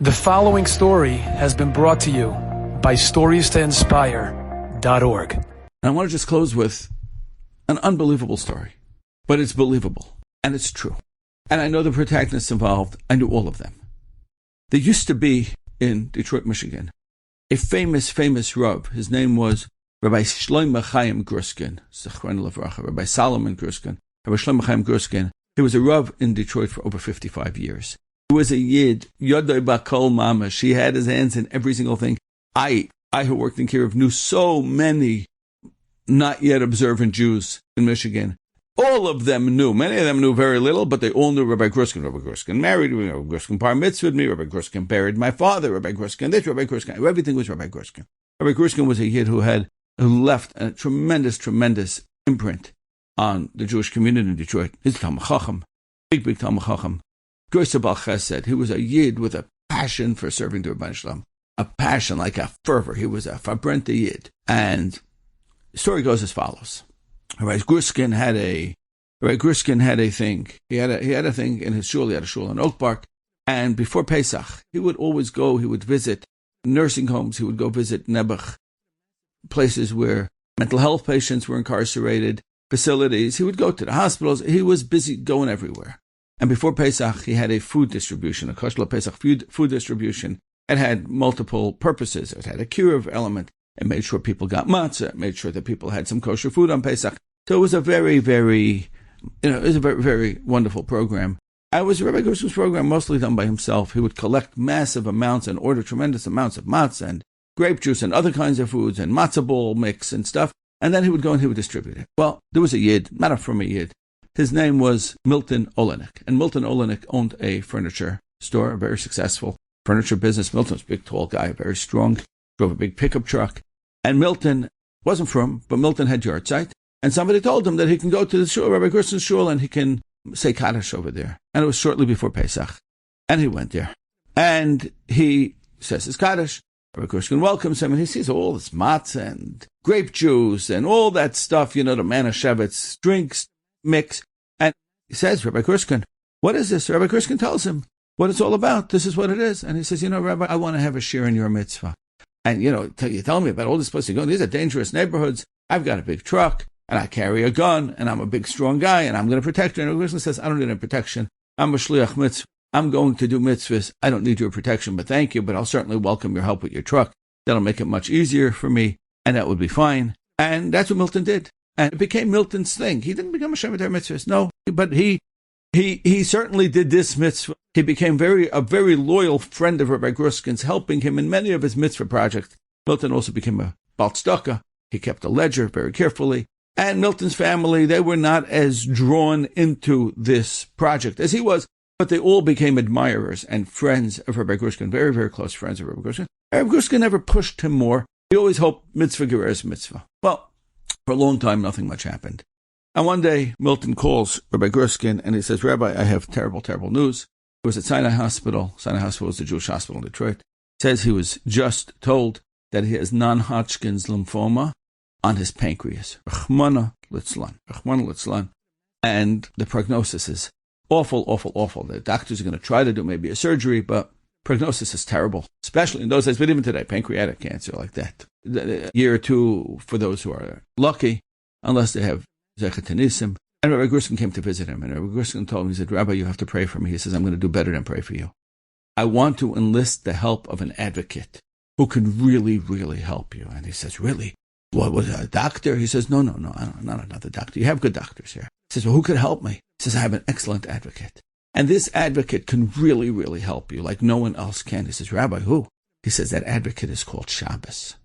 The following story has been brought to you by StoriesToInspire.org. I want to just close with an unbelievable story, but it's believable, and it's true. And I know the protagonists involved. I knew all of them. There used to be, in Detroit, Michigan, a famous Rav. His name was Rabbi Shlomo Chaim Gruskin, Rabbi Solomon Gruskin, Rabbi Shlomo Chaim Gruskin. He was a Rav in Detroit for over 55 years. He was a Yid, Yodoi Bakol Mamash. He had his hands in every single thing. I who worked in Kiruv, knew so many not yet observant Jews in Michigan. All of them knew. Many of them knew very little, but they all knew Rabbi Gruskin. Rabbi Gruskin married me, Rabbi Gruskin bar mitzvahed me, Rabbi Gruskin buried my father, Rabbi Gruskin this, Rabbi Gruskin. Everything was Rabbi Gruskin. Rabbi Gruskin was a Yid who left a tremendous imprint on the Jewish community in Detroit. He's a Talmid Chacham, big Talmid Chacham. Groiser Bal Chesed. He was a Yid with a passion for serving the Rebbeinu Shalom, a passion, like a fervor. He was a Fabrenta Yid. And the story goes as follows. Rabbi Gruskin had a thing. He had a thing in his shul. He had a shul in Oak Park. And before Pesach, he would always go. He would visit nursing homes. He would go visit Nebuch, places where mental health patients were incarcerated, facilities. He would go to the hospitals. He was busy going everywhere. And before Pesach, he had a food distribution, a kosher Pesach food distribution. It had multiple purposes. It had a kiruv element. It made sure people got matzah. It made sure that people had some kosher food on Pesach. So it was a very, very wonderful program. It was Rabbi Gruskin's program, mostly done by himself. He would collect massive amounts and order tremendous amounts of matzah and grape juice and other kinds of foods and matzah ball mix and stuff. And then he would go and he would distribute it. Well, there was a Yid, not a from a Yid. His name was Milton Olenek. And Milton Olenek owned a furniture store, a very successful furniture business. Milton was a big, tall guy, very strong, drove a big pickup truck. And Milton wasn't from, but Milton had yard site. And somebody told him that he can go to the shul, Rabbi Gruskin's shul, and he can say Kaddish over there. And it was shortly before Pesach. And he went there. And he says his Kaddish. Rabbi Gruskin welcomes him, and he sees all this matzah and grape juice and all that stuff, the manna Shabbat's drinks, mix. And he says, Rabbi Gruskin, what is this? Rabbi Gruskin tells him what it's all about. This is what it is. And he says, Rabbi, I want to have a share in your mitzvah. And, you tell me about all this place you go. These are dangerous neighborhoods. I've got a big truck, and I carry a gun, and I'm a big, strong guy, and I'm going to protect you. And Rabbi Gruskin says, I don't need any protection. I'm a shliach mitzvah. I'm going to do mitzvahs. I don't need your protection, but thank you. But I'll certainly welcome your help with your truck. That'll make it much easier for me, and that would be fine. And that's what Milton did. And it became Milton's thing. He didn't become a Shemitah mitzvahs, no, but he certainly did this mitzvah. He became a very loyal friend of Rabbi Gruskin's, helping him in many of his mitzvah projects. Milton also became a Bal Tzedakah. He kept a ledger very carefully. And Milton's family, they were not as drawn into this project as he was, but they all became admirers and friends of Rabbi Gruskin, very, very close friends of Rabbi Gruskin. Rabbi Gruskin never pushed him more. He always hoped mitzvah gereres mitzvah. Well, for a long time, nothing much happened. And one day, Milton calls Rabbi Gruskin, and he says, Rabbi, I have terrible, terrible news. He was at Sinai Hospital. Sinai Hospital was the Jewish hospital in Detroit. He says he was just told that he has non-Hodgkin's lymphoma on his pancreas. Rachmana litzlan. And the prognosis is awful, awful, awful. The doctors are going to try to do maybe a surgery, but prognosis is terrible, especially in those days, but even today, pancreatic cancer like that. A year or two for those who are lucky, unless they have Zechatanism. And Rabbi Gruskin came to visit him, and Rabbi Gruskin told him, he said, Rabbi, you have to pray for me. He says, I'm going to do better than pray for you. I want to enlist the help of an advocate who can really, really help you. And he says, really? What was a doctor? He says, no, not another doctor. You have good doctors here. He says, well, who could help me? He says, I have an excellent advocate. And this advocate can really, really help you like no one else can. He says, Rabbi, who? He says, that advocate is called Shabbos.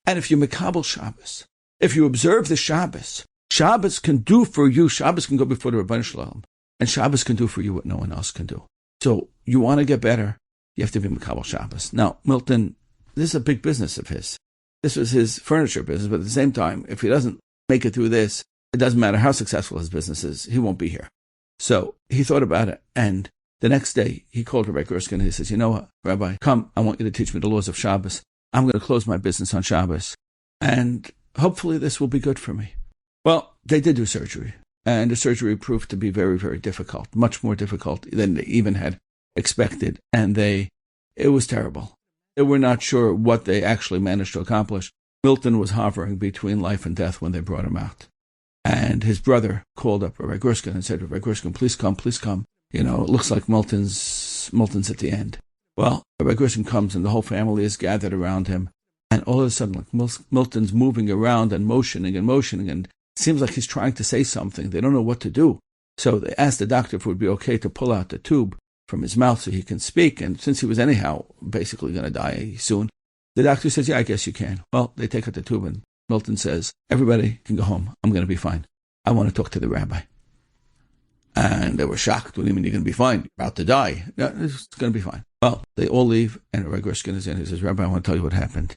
And if you makabel Shabbos, if you observe the Shabbos, Shabbos can do for you, Shabbos can go before the Rebbeinu Shalom, and Shabbos can do for you what no one else can do. So you want to get better, you have to be makabel Shabbos. Now, Milton, this is a big business of his. This was his furniture business, but at the same time, if he doesn't make it through this, it doesn't matter how successful his business is, he won't be here. So he thought about it, and the next day he called Rabbi Gruskin and he says, you know what, Rabbi, come, I want you to teach me the laws of Shabbos. I'm going to close my business on Shabbos, and hopefully this will be good for me. Well, they did do surgery, and the surgery proved to be very, very difficult, much more difficult than they even had expected. And It was terrible. They were not sure what they actually managed to accomplish. Milton was hovering between life and death when they brought him out. And his brother called up Rabbi Gruskin and said, Rabbi Gruskin, please come, please come. It looks like Milton's at the end. Well, Rabbi Gruskin comes and the whole family is gathered around him. And all of a sudden, Milton's moving around and motioning, and it seems like he's trying to say something. They don't know what to do. So they asked the doctor if it would be okay to pull out the tube from his mouth so he can speak. And since he was anyhow basically going to die soon, the doctor says, yeah, I guess you can. Well, they take out the tube and Milton says, everybody can go home. I'm going to be fine. I want to talk to the rabbi. And they were shocked. What do you mean you're going to be fine? You're about to die. No, it's going to be fine. Well, they all leave and Rabbi Gruskin is in. He says, Rabbi, I want to tell you what happened.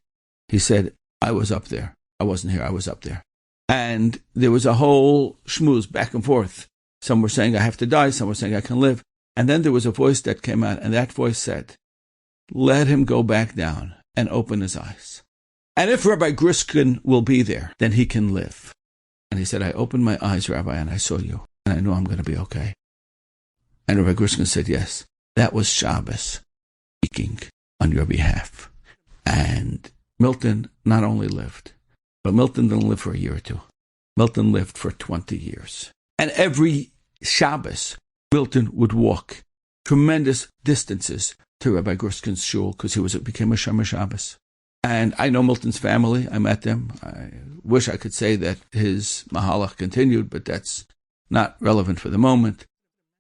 He said, I was up there. I wasn't here. I was up there. And there was a whole schmooze back and forth. Some were saying, I have to die. Some were saying, I can live. And then there was a voice that came out, and that voice said, let him go back down and open his eyes. And if Rabbi Gruskin will be there, then he can live. And he said, I opened my eyes, Rabbi, and I saw you, and I know I'm going to be okay. And Rabbi Gruskin said, yes, that was Shabbos speaking on your behalf. And Milton not only lived, but Milton didn't live for a year or two. Milton lived for 20 years. And every Shabbos, Milton would walk tremendous distances to Rabbi Gruskin's shul because it became a Shomer Shabbos. And I know Milton's family. I met them. I wish I could say that his mahalach continued, but that's not relevant for the moment.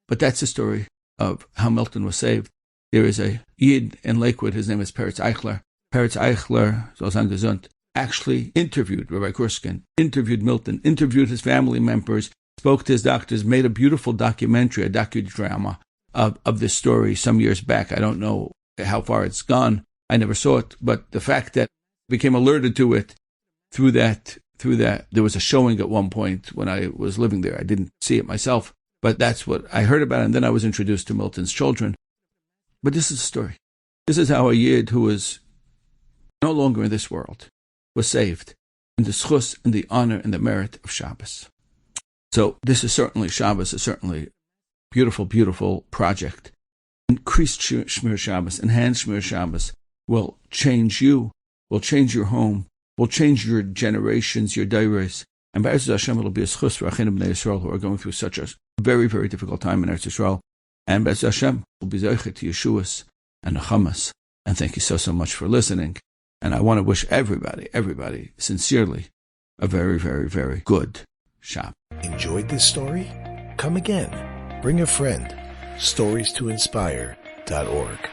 But that's the story of how Milton was saved. There is a Yid in Lakewood. His name is Peretz Eichler. Peretz Eichler, soll sein gesund, actually interviewed Rabbi Gruskin, interviewed Milton, interviewed his family members, spoke to his doctors, made a beautiful documentary, a docudrama of this story some years back. I don't know how far it's gone. I never saw it, but the fact that I became alerted to it through that, there was a showing at one point when I was living there. I didn't see it myself, but that's what I heard about, and then I was introduced to Milton's children. But this is the story. This is how a Yid who was no longer in this world was saved in the schus and the honor and the merit of Shabbos. So this is certainly, Shabbos is certainly a beautiful, beautiful project. Increased Shmir Shabbos, enhanced Shmir Shabbos will change you, will change your home, will change your generations, your dairies. And B'ezras Hashem, it'll be a schus for Achinim B'nai Yisrael who are going through such a very, very difficult time in Eretz Yisrael. And B'ezras Hashem will be zeichet to Yeshuas and Nechamas. And thank you so much for listening. And I want to wish everybody, sincerely, a very, very, very good Shabbat. Enjoyed this story? Come again. Bring a friend. StoriesToInspire.org